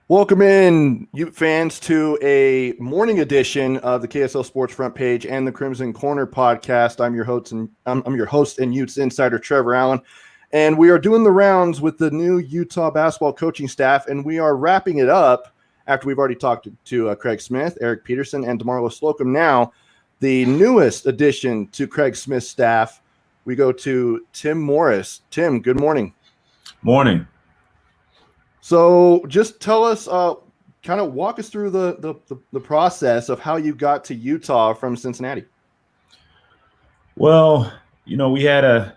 Welcome in, Ute fans, to a morning edition of the KSL Sports Front Page and the Crimson Corner podcast. I'm your host and Utes insider Trevor Allen, and we are doing the rounds with the new Utah basketball coaching staff, and we are wrapping it up after we've already talked to Craig Smith, Eric Peterson, and DeMarlo Slocum. Now, the newest addition to Craig Smith's staff, we go to Tim Morris. Tim, good morning. Morning. So just tell us, kind of walk us through the process of how you got to Utah from Cincinnati. Well, we had a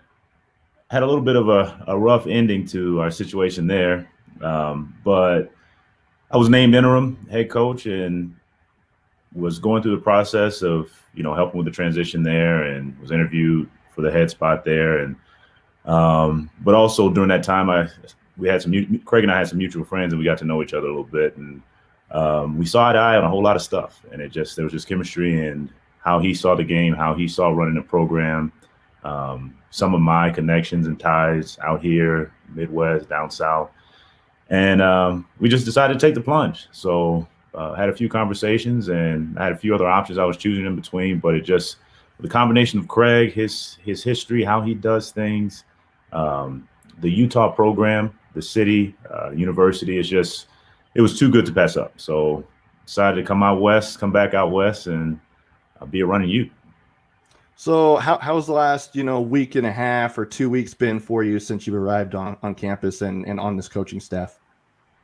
little bit of a rough ending to our situation there, but I was named interim head coach and was going through the process of helping with the transition there, and was interviewed for the head spot there, and but also during that time Craig and I had some mutual friends, and we got to know each other a little bit, and we saw eye to eye on a whole lot of stuff. And there was just chemistry and how he saw the game, how he saw running the program, some of my connections and ties out here, Midwest, down South. And we just decided to take the plunge. So had a few conversations, and I had a few other options I was choosing in between, but the combination of Craig, his history, how he does things, the Utah program, the city, university, it was too good to pass up. So decided to come back out west and be a Runnin Ute. So how's the last, week and a half or 2 weeks been for you since you've arrived on campus and on this coaching staff?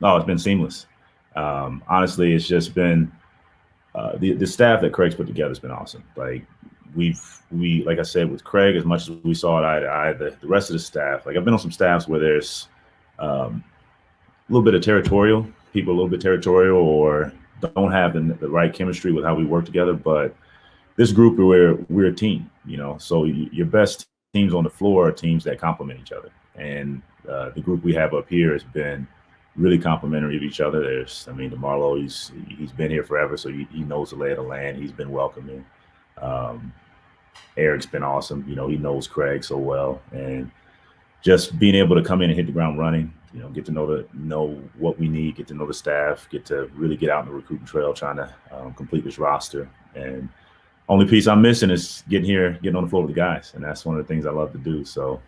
Oh, it's been seamless. Honestly, it's just been the staff that Craig's put together has been awesome. Like we like I said, with Craig, as much as we saw it eye to eye, the rest of the staff, like I've been on some staffs where there's a little bit of people a little bit territorial or don't have the right chemistry with how we work together. But this group, we're a team, so your best teams on the floor are teams that complement each other. And the group we have up here has been really complimentary of each other. DeMarlo, he's been here forever, so he knows the lay of the land. He's been welcoming. Eric's been awesome. He knows Craig so well, and just being able to come in and hit the ground running, get to know what we need, get to know the staff, get to really get out in the recruiting trail, trying to complete this roster. And only piece I'm missing is getting on the floor with the guys, and that's one of the things I love to do. So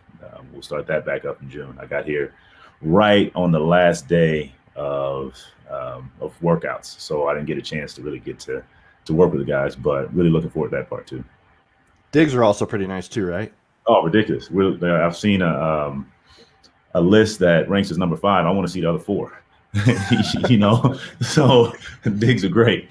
we'll start that back up in June. I got here right on the last day of workouts, so I didn't get a chance to really get to work with the guys, but really looking forward to that part too. Digs are also pretty nice too, right? Oh, ridiculous. I've seen a list that ranks as number 5. I want to see the other 4. So digs are great.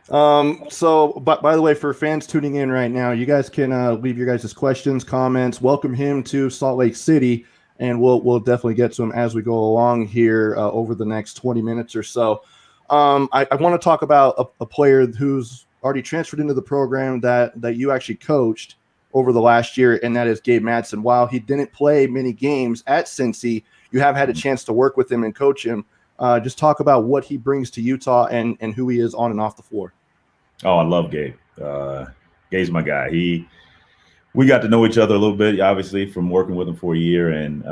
So by the way, for fans tuning in right now, you guys can leave your guys' questions, comments, welcome him to Salt Lake City, and we'll definitely get to him as we go along here over the next 20 minutes or so. I want to talk about a player who's already transferred into the program that you actually coached over the last year, and that is Gabe Madsen. While he didn't play many games at Cincy, you have had a chance to work with him and coach him. Just talk about what he brings to Utah and who he is on and off the floor. Oh, I love Gabe. Gabe's my guy. We got to know each other a little bit, obviously, from working with him for a year. And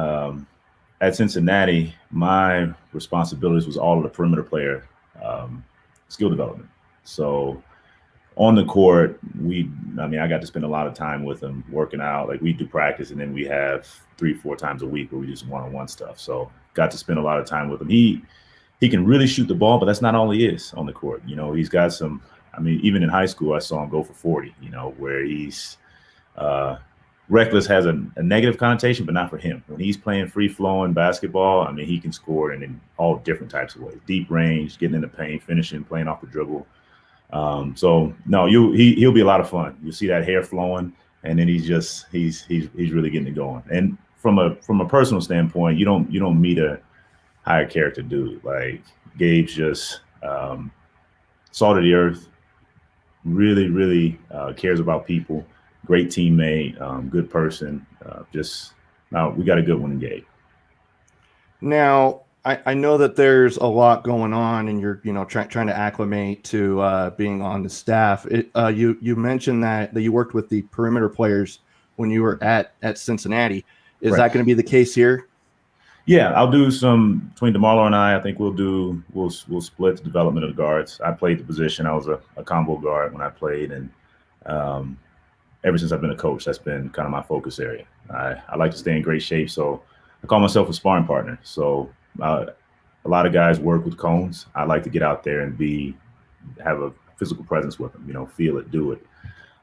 at Cincinnati, my responsibilities was all of the perimeter player skill development. So on the court, I got to spend a lot of time with him working out. Like, we do practice, and then we have 3-4 times a week where we do some one-on-one stuff. So got to spend a lot of time with him. He can really shoot the ball, but that's not all he is on the court. He's got some. Even in high school, I saw him go for 40. Where he's reckless has a negative connotation, but not for him. When he's playing free-flowing basketball, he can score in all different types of ways: deep range, getting in the paint, finishing, playing off the dribble. So no, he'll be a lot of fun. You'll see that hair flowing, and then he's really getting it going. And from a personal standpoint, you don't meet a higher character dude. Like, Gabe's just salt of the earth, really, really cares about people, great teammate, good person. We got a good one in Gabe. Now, I know that there's a lot going on, and you're trying to acclimate to being on the staff. You mentioned that you worked with the perimeter players when you were at Cincinnati. Is Right. that going to be the case here? Yeah, I'll do some between DeMarlo and I think we'll split the development of the guards. I played the position. I was a combo guard when I played, and um, ever since I've been a coach, that's been kind of my focus area. I like to stay in great shape, so I call myself a sparring partner. So a lot of guys work with cones. I like to get out there and have a physical presence with them. Feel it, do it.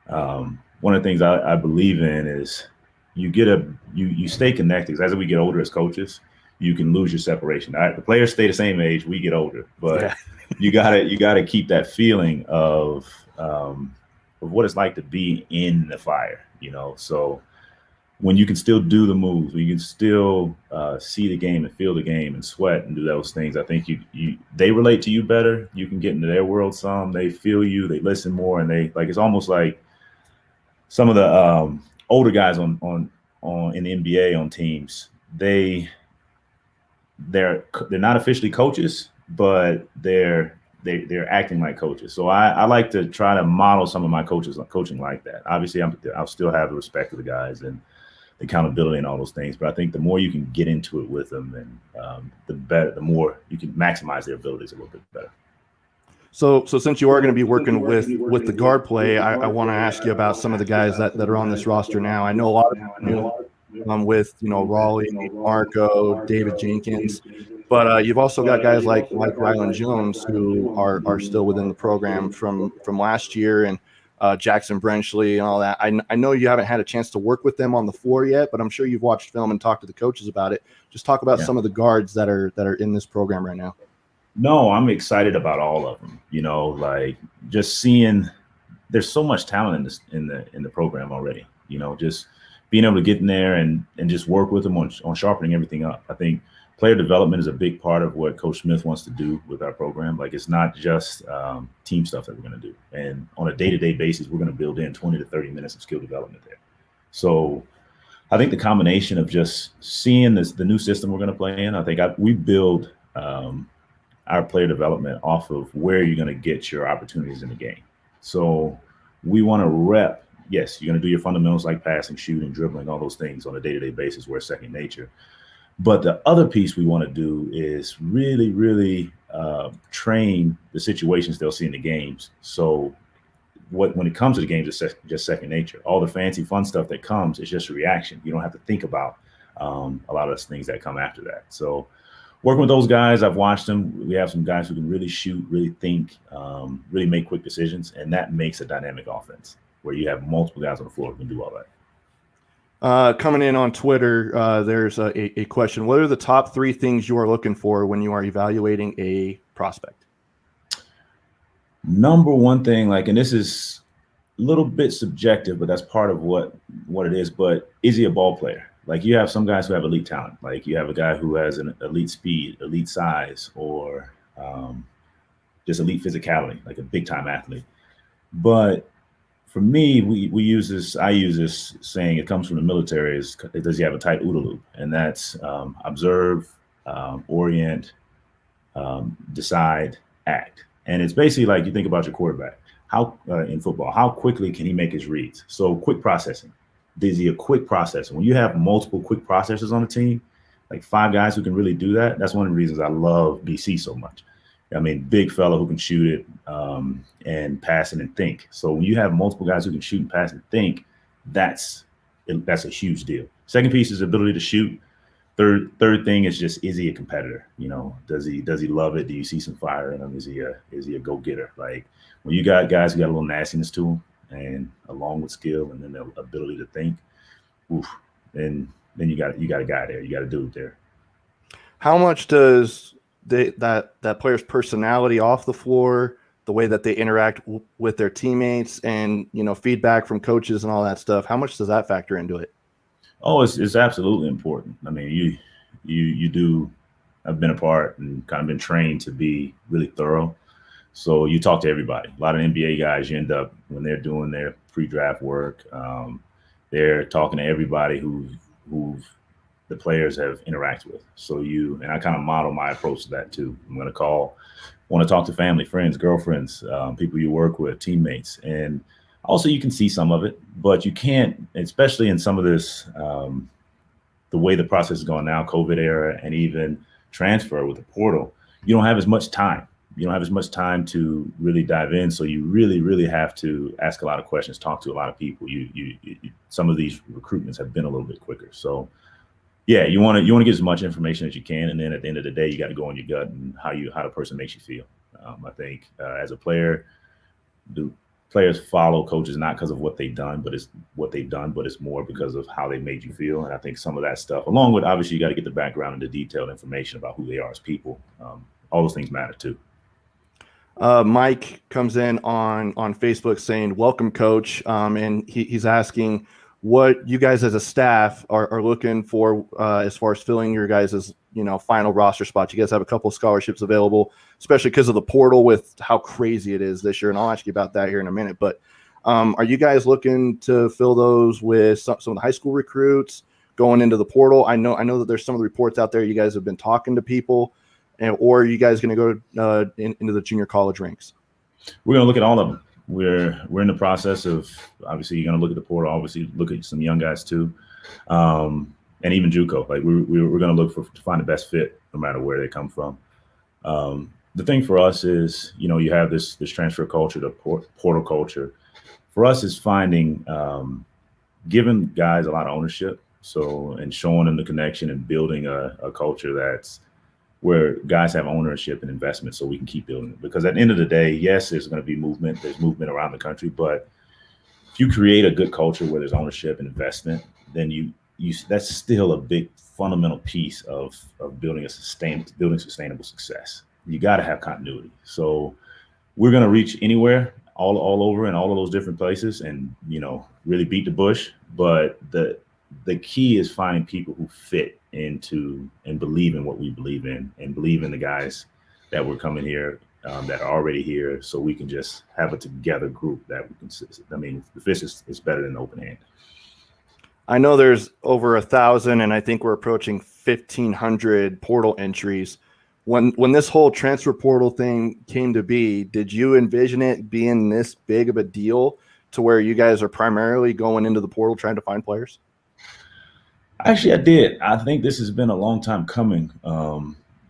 One of the things I believe in is you stay connected. As we get older as coaches, you can lose your separation. The players stay the same age. We get older, but you gotta keep that feeling of what it's like to be in the fire. So when you can still do the moves, when you can still see the game and feel the game and sweat and do those things, I think they relate to you better. You can get into their world some. They feel you. They listen more, and it's almost like some of the older guys on in the NBA on teams. They're not officially coaches, but they're acting like coaches. So I like to try to model some of my coaching like that. Obviously, I'll still have the respect of the guys and the accountability and all those things. But I think the more you can get into it with them, and the better, the more you can maximize their abilities a little bit better. So since you are going to be working with the guard play, I want to ask you about some of the guys that are on this roster now. I know a lot of with Raleigh, Marco, David Jenkins, but you've also got guys like Rylan Jones who are still within the program from last year, and Jackson Brenchley and all that. I know you haven't had a chance to work with them on the floor yet, but I'm sure you've watched film and talked to the coaches about it. Just talk about some of the guards that are in this program right now. No, I'm excited about all of them. Just seeing there's so much talent in the program already. Just being able to get in there and just work with them on sharpening everything up. I think player development is a big part of what Coach Smith wants to do with our program. It's not just team stuff that we're going to do. And on a day-to-day basis, we're going to build in 20 to 30 minutes of skill development there. So I think the combination of just seeing the new system we're going to play in, I think we build our player development off of where you're going to get your opportunities in the game. So we want to rep. Yes, you're going to do your fundamentals like passing, shooting, dribbling, all those things on a day-to-day basis where it's second nature. But the other piece we want to do is really, really train the situations they'll see in the games. So when it comes to the games, it's just second nature. All the fancy fun stuff that comes is just a reaction. You don't have to think about a lot of those things that come after that. So working with those guys, I've watched them. We have some guys who can really shoot, really think, really make quick decisions, and that makes a dynamic offense where you have multiple guys on the floor who can do all that. Coming in on Twitter, there's a question. What are the top 3 things you are looking for when you are evaluating a prospect? Number one thing, and this is a little bit subjective, but that's part of what it is, but is he a ball player? You have some guys who have elite talent. You have a guy who has an elite speed, elite size, or just elite physicality, like a big-time athlete. But for me, I use this saying, it comes from the military, is does he have a tight OODA loop? And that's observe, orient, decide, act. And it's basically you think about your quarterback. How in football, how quickly can he make his reads? So quick processing. Is he a quick processor? When you have multiple quick processors on the team, 5 guys who can really do that, that's one of the reasons I love BC so much. I mean, big fella who can shoot it and pass it and think. So when you have multiple guys who can shoot and pass and think, that's a huge deal. Second piece is ability to shoot. Third thing is just, is he a competitor? Does he love it? Do you see some fire in him? Is he a go-getter? When you got guys who got a little nastiness to them, and along with skill and then the ability to think, then you got a guy there. You got a dude there. How much does that player's personality off the floor, the way that they interact with their teammates, and feedback from coaches and all that stuff, how much does that factor into it? Oh, it's absolutely important. I mean, you do. I've been a part and kind of been trained to be really thorough. So you talk to everybody. A lot of NBA guys, you end up, when they're doing their pre-draft work, they're talking to everybody who the players have interacted with. So and I kind of model my approach to that too. I'm going to want to talk to family, friends, girlfriends, people you work with, teammates. And also you can see some of it, but you can't, especially in some of this the way the process is going now, COVID era, and even transfer with the portal, you don't have as much time. You don't have as much time to really dive in. So you really, really have to ask a lot of questions, talk to a lot of people. Some of these recruitments have been a little bit quicker. So yeah, you want to get as much information as you can, and then at the end of the day, you got to go on your gut and how the person makes you feel. I think as a player, the players follow coaches not because of what they've done, but it's more because of how they made you feel. And I think some of that stuff, along with obviously you got to get the background and the detailed information about who they are as people. All those things matter too. Mike comes in on Facebook saying, "Welcome, Coach," and he's asking what you guys as a staff are looking for as far as filling your guys' final roster spots. You guys have a couple of scholarships available, especially because of the portal with how crazy it is this year, and I'll ask you about that here in a minute. But are you guys looking to fill those with some of the high school recruits going into the portal? I know that there's some of the reports out there you guys have been talking to people. Or are you guys going to go into the junior college ranks? We're going to look at all of them. We're in the process of, obviously, you're going to look at the portal, obviously look at some young guys too, and even JUCO. Like we're going to look to find the best fit no matter where they come from. The thing for us is, you have this transfer culture, the portal culture. For us is finding, giving guys a lot of ownership, and showing them the connection and building a culture that's where guys have ownership and investment, so we can keep building it. Because at the end of the day, yes, there's going to be movement. There's movement around the country, but if you create a good culture where there's ownership and investment, then that's still a big fundamental piece of building sustainable success. You got to have continuity. So we're going to reach anywhere, all over, in all of those different places, and really beat the bush. But the key is finding people who fit into and believe in what we believe in, and believe in the guys that were coming here, that are already here, so we can just have a together group that we can. I mean, the fish is better than open hand. I know there's over 1,000, and I think we're approaching 1,500 portal entries. When this whole transfer portal thing came to be, did you envision it being this big of a deal to where you guys are primarily going into the portal trying to find players? Actually, I did. I think this has been a long time coming,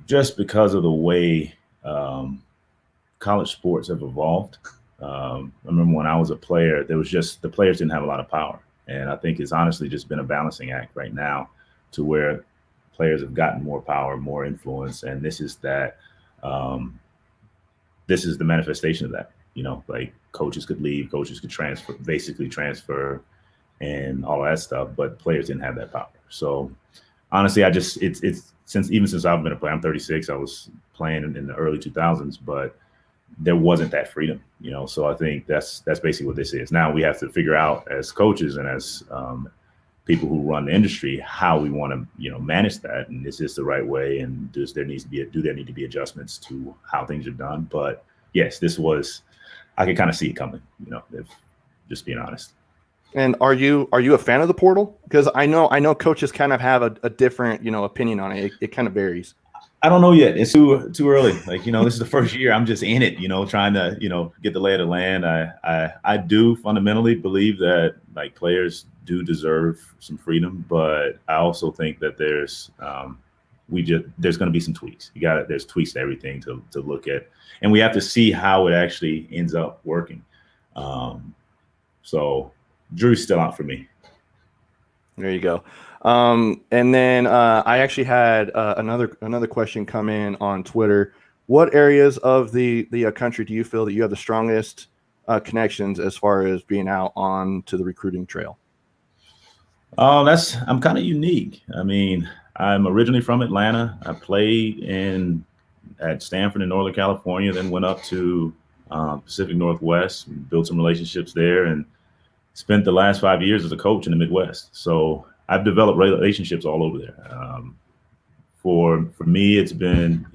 just because of the way college sports have evolved. I remember when I was a player, the players didn't have a lot of power. And I think it's honestly just been a balancing act right now to where players have gotten more power, more influence. And this is the manifestation of that. Like coaches could leave, coaches could transfer and all that stuff, but players didn't have that power. So honestly, it's since I've been a player, I'm 36, I was playing in the early 2000s, but there wasn't that freedom, so I think that's basically what this is. Now we have to figure out as coaches and as people who run the industry, how we want to, manage that. And is this the right way? And do there need to be adjustments to how things are done? But yes, I could kind of see it coming, if just being honest. And are you a fan of the portal? Because I know coaches kind of have a different, opinion on it. It kind of varies. I don't know yet. It's too early. Like, this is the first year I'm just in it, trying to, get the lay of the land. I do fundamentally believe that like players do deserve some freedom, but I also think that there's going to be some tweaks. There's tweaks to everything to look at, and we have to see how it actually ends up working. So Drew's still out for me. There you go. And then I actually had another question come in on Twitter. What areas of the country do you feel that you have the strongest connections as far as being out on to the recruiting trail? I'm kind of unique. I mean, I'm originally from Atlanta. I played at Stanford in Northern California, then went up to Pacific Northwest, built some relationships there, and spent the last 5 years as a coach in the Midwest. So I've developed relationships all over there. For me, it's been,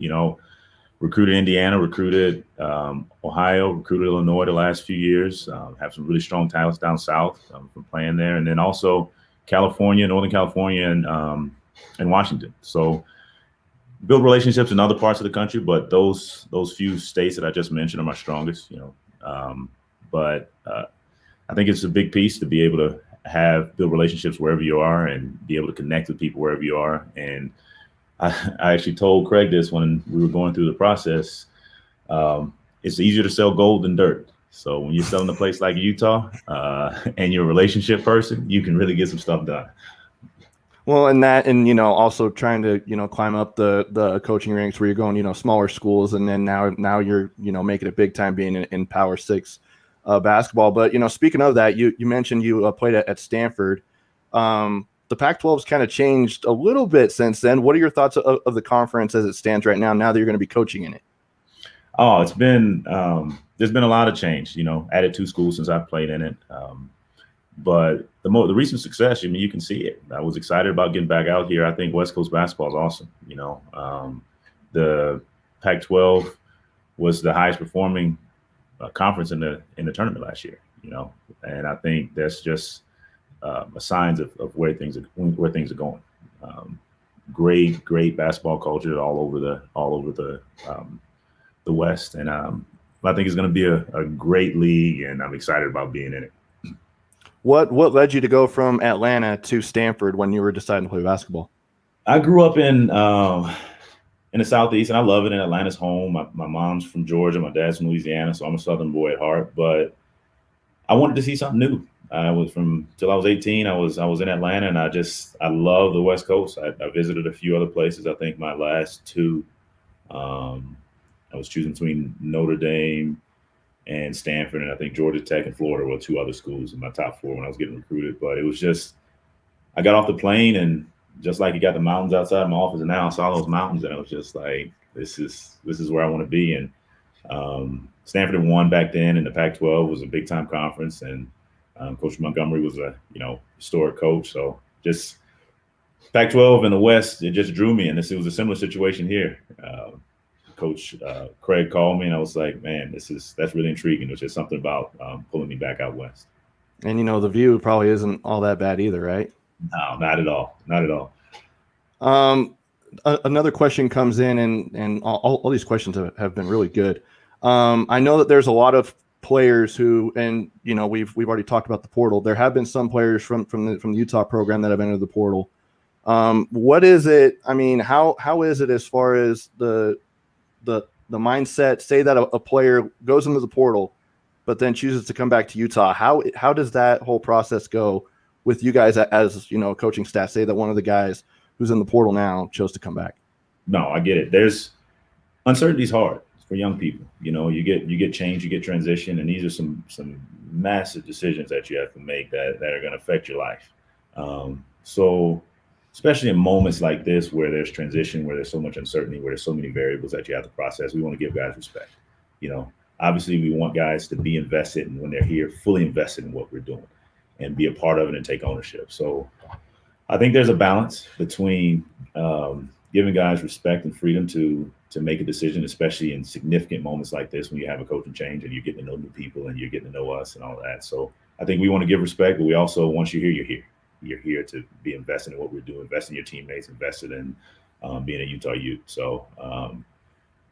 recruited Indiana, recruited Ohio, recruited Illinois the last few years. Have some really strong talents down south from playing there, and then also California, Northern California, and Washington. So build relationships in other parts of the country, but those few states that I just mentioned are my strongest. But I think it's a big piece to be able to build relationships wherever you are and be able to connect with people wherever you are. And I actually told Craig this when we were going through the process. It's easier to sell gold than dirt. So when you're selling a place like Utah and you're a relationship person, you can really get some stuff done. Well, and also trying to climb up the coaching ranks where you're going smaller schools, and then now you're making it big time being in Power 6 basketball. But speaking of that, you mentioned you played at Stanford. The Pac-12 has kind of changed a little bit since then. What are your thoughts of the conference as it stands right now that you're going to be coaching in it? Oh, it's been there's been a lot of change. Added 2 schools since I've played in it. But the recent success, you can see it. I was excited about getting back out here. I think West Coast basketball is awesome. The Pac-12 was the highest performing conference in the tournament last year. And I think that's just a signs of where things are going. Great basketball culture all over the West, and I think it's going to be a great league, and I'm excited about being in it. What led you to go from Atlanta to Stanford when you were deciding to play basketball? I grew up in the Southeast, and I love it. And Atlanta's home. My mom's from Georgia, my dad's from Louisiana, so I'm a Southern boy at heart. But I wanted to see something new. Till I was 18, I was in Atlanta, and I love the West Coast. I visited a few other places. I think my last 2, I was choosing between Notre Dame and Stanford, and I think Georgia Tech and Florida were 2 other schools in my top 4 when I was getting recruited. But it was just, I got off the plane, and just like you got the mountains outside my office, and now I saw those mountains, and I was just like, this is where I want to be. And Stanford had won back then, and the Pac-12 was a big time conference, and Coach Montgomery was a historic coach. So just Pac-12 in the West, it just drew me, and it was a similar situation here. Coach Craig called me, and I was like, man, that's really intriguing. There's just something about pulling me back out west. And the view probably isn't all that bad either, right? No, not at all. Not at all. Another question comes in, and all these questions have been really good. I know that there's a lot of players who, and we've already talked about the portal. There have been some players from the Utah program that have entered the portal. What is it? I mean, how is it as far as the mindset? Say that a player goes into the portal, but then chooses to come back to Utah. How does that whole process go with you guys as coaching staff? Say that one of the guys who's in the portal now chose to come back. No, I get it. There's uncertainty's hard for young people. You get change, you get transition, and these are some massive decisions that you have to make that are going to affect your life. So especially in moments like this where there's transition, where there's so much uncertainty, where there's so many variables that you have to process, we want to give guys respect. Obviously we want guys to be invested, and when they're here, fully invested in what we're doing and be a part of it and take ownership. So I think there's a balance between giving guys respect and freedom to make a decision, especially in significant moments like this when you have a coaching change and you're getting to know new people and you're getting to know us and all that. So I think we want to give respect, but we also, once you're here, you're here. You're here to be invested in what we're doing, invested in your teammates, invested in being a Utah Ute. So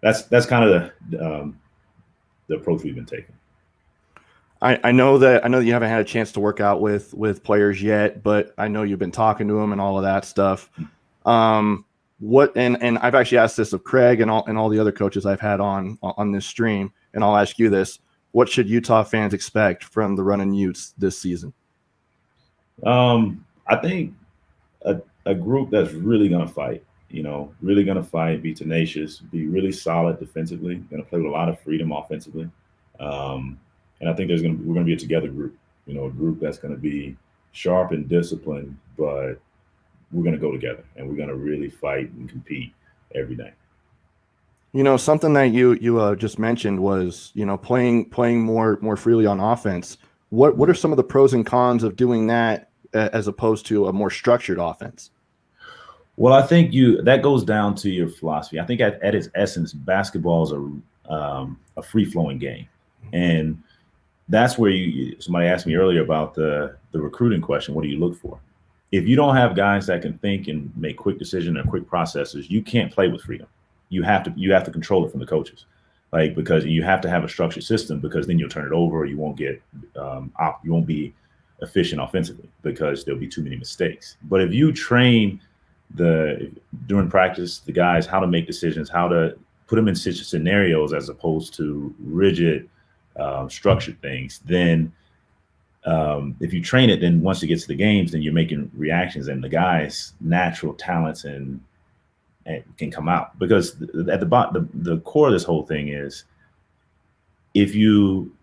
that's kind of the approach we've been taking. I know that you haven't had a chance to work out with players yet, but I know you've been talking to them and all of that stuff. What and I've actually asked this of Craig and all the other coaches I've had on this stream, and I'll ask you this: what should Utah fans expect from the Runnin Utes this season? I think a group that's really going to fight, really going to fight, be tenacious, be really solid defensively, going to play with a lot of freedom offensively. And I think we're going to be a together group, a group that's going to be sharp and disciplined, but we're going to go together and we're going to really fight and compete every day. Something that you just mentioned was, playing more freely on offense. What are some of the pros and cons of doing that as opposed to a more structured offense? Well, I think that goes down to your philosophy. I think at its essence, basketball is a free-flowing game. And that's where somebody asked me earlier about the recruiting question. What do you look for? If you don't have guys that can think and make quick decisions and quick processes, you can't play with freedom. You have to control it from the coaches, because you have to have a structured system, because then you'll turn it over, or you won't get you won't be efficient offensively because there'll be too many mistakes. But if you train during practice the guys how to make decisions, how to put them in such scenarios as opposed to rigid structured things, then if you train it, then once it gets to the games, then you're making reactions and the guys' natural talents and can come out. Because at the bottom, the core of this whole thing is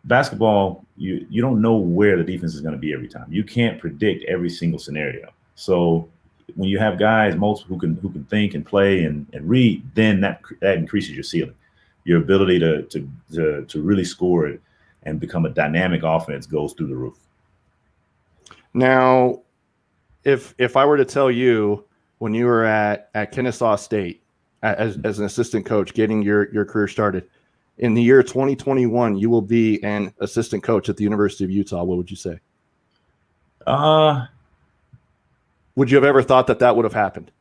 basketball, you don't know where the defense is going to be every time. You can't predict every single scenario. So when you have guys multiple who can think and play and read, then that increases your ceiling. Your ability to really score it and become a dynamic offense goes through the roof. Now, if I were to tell you when you were at Kennesaw State as an assistant coach, getting your career started, in the year 2021, you will be an assistant coach at the University of Utah, what would you say? Would you have ever thought that would have happened?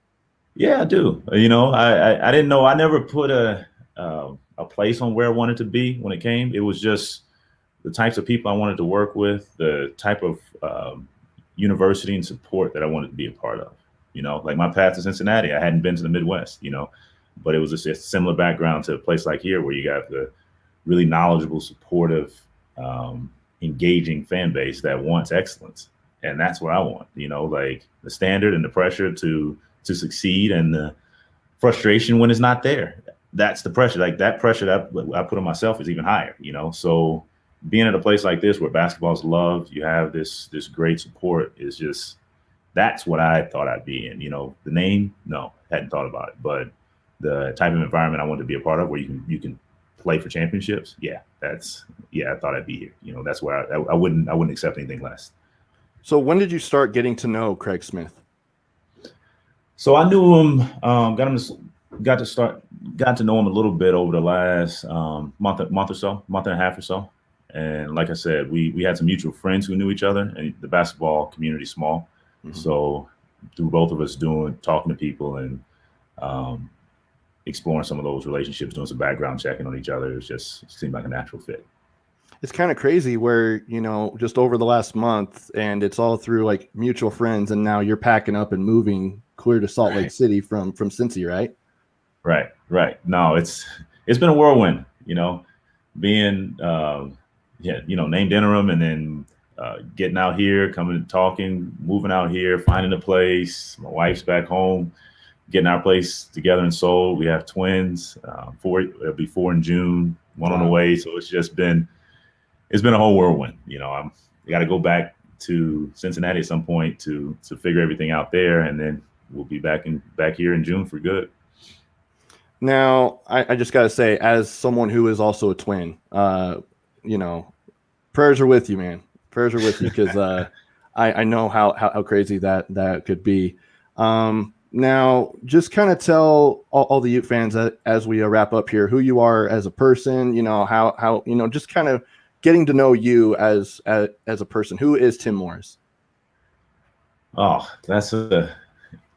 Yeah, I do. I didn't know. I never put a place on where I wanted to be when it came. It was just the types of people I wanted to work with, the type of university and support that I wanted to be a part of. Like my path to Cincinnati, I hadn't been to the Midwest, but it was a similar background to a place like here where you got the really knowledgeable, supportive, engaging fan base that wants excellence. And that's what I want, like the standard and the pressure to succeed and the frustration when it's not there. That's the pressure. Like that pressure that I put on myself is even higher, So being at a place like this where basketball is loved, you have this great support is just, that's what I thought I'd be in. The name, no, hadn't thought about it, but the type of environment I wanted to be a part of where you can play for championships. I thought I'd be here. That's where I wouldn't accept anything less. So when did you start getting to know Craig Smith? So I knew him, got to know him a little bit over the last month and a half or so. And like I said, we had some mutual friends who knew each other, and the basketball community is small. Mm-hmm. So through both of us talking to people and exploring some of those relationships, doing some background checking on each other, it seemed like a natural fit. It's kind of crazy where, just over the last month, and it's all through like mutual friends, and now you're packing up and moving clear to Salt Lake City from Cincy, right? Right. No, it's been a whirlwind, being named interim and then getting out here, coming, talking, moving out here, finding a place. My wife's back home, getting our place together in Seoul. We have twins, it'll be 4 in June, one on the way. So it's been a whole whirlwind. I got to go back to Cincinnati at some point to figure everything out there. And then we'll be back here in June for good. Now, I just got to say, as someone who is also a twin, prayers are with you, man. Prayers are with you because I know how crazy that could be. Now, just kind of tell all the Ute fans as we wrap up here who you are as a person. How just kind of getting to know you as a person. Who is Tim Morris? Oh, that's a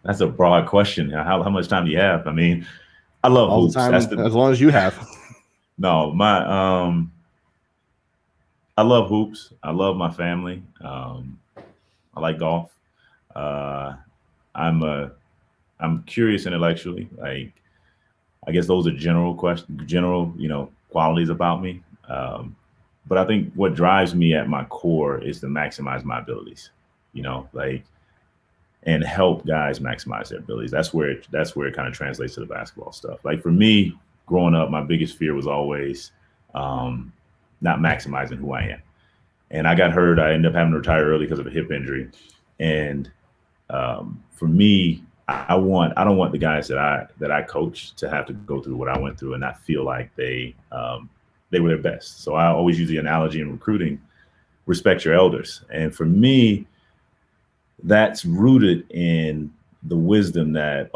broad question. How much time do you have? I mean, I love all hoops. the time, as long as you have. No, I love hoops. I love my family. I like golf. I'm curious intellectually. Like, I guess those are general qualities about me. But I think what drives me at my core is to maximize my abilities, and help guys maximize their abilities. That's where it kind of translates to the basketball stuff. Like for me, growing up, my biggest fear was always not maximizing who I am. And I got hurt. I ended up having to retire early because of a hip injury. And for me, I don't want the guys that I coach to have to go through what I went through and not feel like they were their best. So I always use the analogy in recruiting, respect your elders. And for me, that's rooted in the wisdom that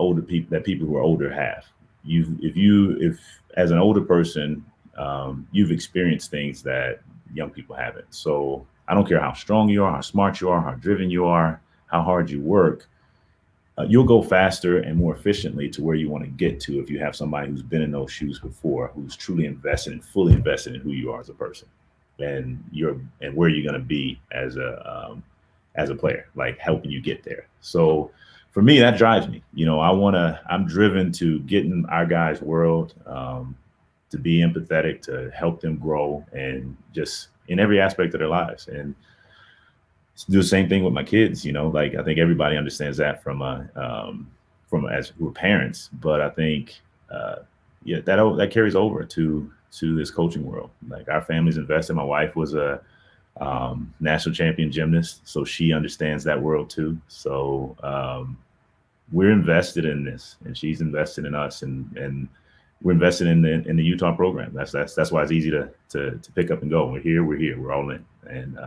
people who are older have. If as an older person, you've experienced things that young people haven't. So I don't care how strong you are, how smart you are, how driven you are, how hard you work. You'll go faster and more efficiently to where you want to get to if you have somebody who's been in those shoes before, who's truly invested and fully invested in who you are as a person, and where you're going to be as a as a player, like helping you get there. So for me, that drives me. I'm driven to get in our guys' world, to be empathetic, to help them grow, and just in every aspect of their lives. And do the same thing with my kids. Like I think everybody understands that from as we're parents, but I think that carries over to this coaching world. Like our family's invested. My wife was a national champion gymnast, so she understands that world too. So we're invested in this, and she's invested in us, and we're invested in the Utah program. That's why it's easy to pick up and go. We're here. We're all in, and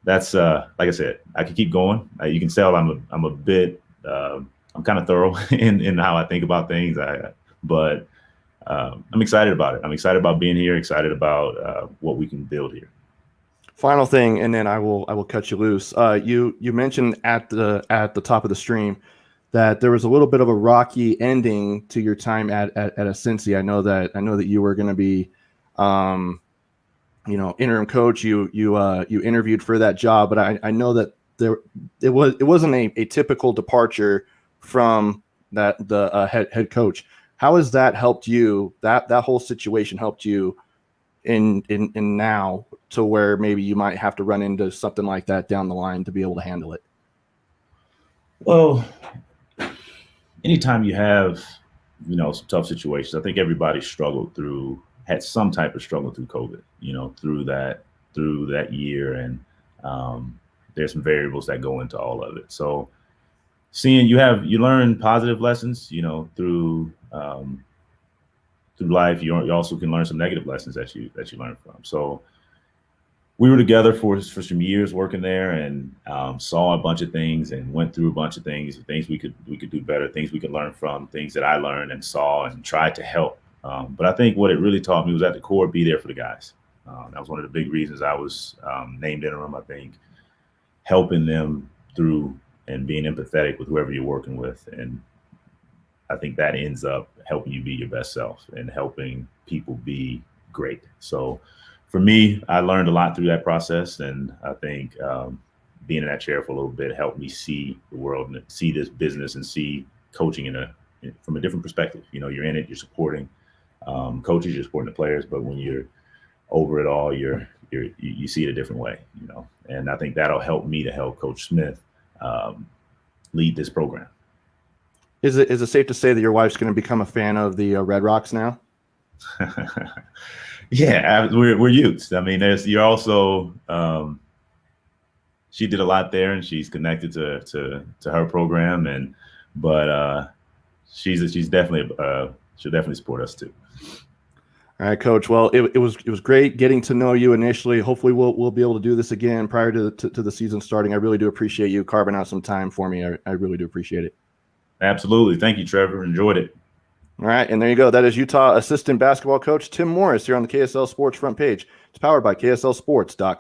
that's like I said, I could keep going. You can tell I'm a bit I'm kind of thorough in how I think about things. But I'm excited about it. I'm excited about being here. Excited about what we can build here. Final thing, and then I will cut you loose. You mentioned at the top of the stream that there was a little bit of a rocky ending to your time at a Cincy. I know that you were going to be, interim coach. You interviewed for that job, but I know that it wasn't a typical departure from the head coach. How has that helped you? That whole situation helped you in now to where maybe you might have to run into something like that down the line to be able to handle it? Well, anytime you have, some tough situations, I think everybody had some type of struggle through COVID, through that year. And there's some variables that go into all of it. So you learn positive lessons, through life. You also can learn some negative lessons that you learn from. So we were together for some years working there, and saw a bunch of things and went through a bunch of things we could do better, things we could learn from, things that I learned and saw and tried to help. But I think what it really taught me was at the core, be there for the guys. That was one of the big reasons I was named interim. I think helping them through and being empathetic with whoever you're working with. And I think that ends up helping you be your best self and helping people be great. So for me, I learned a lot through that process. And I think being in that chair for a little bit helped me see the world and see this business and see coaching from a different perspective. You're in it, you're supporting coaches, you're supporting the players, but when you're over it all, you see it a different way, and I think that'll help me to help Coach Smith lead this program. Is it safe to say that your wife's going to become a fan of the Red Rocks now? Yeah, we're Utes. I mean, you're also she did a lot there, and she's connected to her program, but she's definitely she'll definitely support us too. All right, Coach. Well, it was great getting to know you initially. Hopefully, we'll be able to do this again prior to the season starting. I really do appreciate you carving out some time for me. I really do appreciate it. Absolutely. Thank you, Trevor. Enjoyed it. All right, and there you go. That is Utah assistant basketball coach Tim Morris here on the KSL Sports front page. It's powered by KSLSports.com.